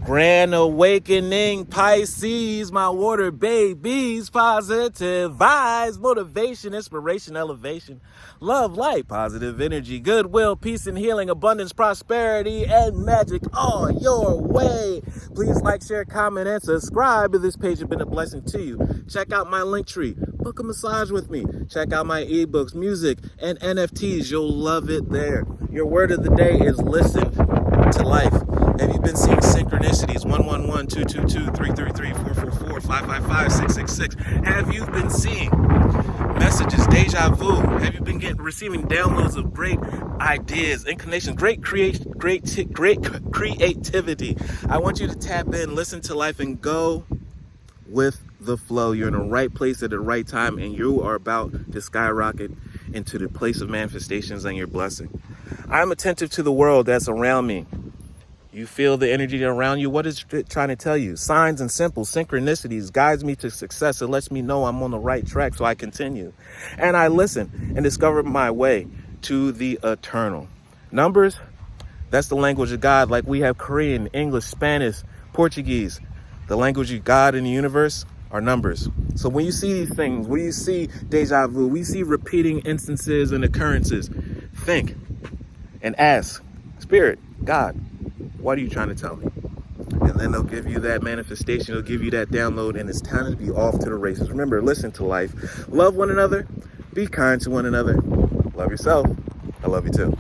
Grand awakening, Pisces, my water babies, positive vibes, motivation, inspiration, elevation, love, light, positive energy, goodwill, peace and healing, abundance, prosperity, and magic all your way. Please like, share, comment, and subscribe if this page has been a blessing to you. Check out my LinkTree, book a massage with me. Check out my ebooks, music, and NFTs. You'll love it there. Your word of the day is listen to life. Have you been seeing synchronicities? 111, 222, 333, 444, 555, 666. Have you been seeing messages, deja vu? Have you been receiving downloads of great ideas, inclinations, great creativity? I want you to tap in, listen to life, and go with the flow. You're in the right place at the right time, and you are about to skyrocket into the place of manifestations and your blessing. I'm attentive to the world that's around me. You feel the energy around you. What is it trying to tell you? Signs and symbols, synchronicities, guides me to success. It lets me know I'm on the right track, so I continue. And I listen and discover my way to the eternal. Numbers, that's the language of God. Like we have Korean, English, Spanish, Portuguese. The language of God in the universe are numbers. So when you see these things, when you see deja vu, we see repeating instances and occurrences, think and ask, Spirit, God, what are you trying to tell me? And then they'll give you that manifestation. They'll give you that download, and it's time to be off to the races. Remember, listen to life. Love one another. Be kind to one another. Love yourself. I love you too.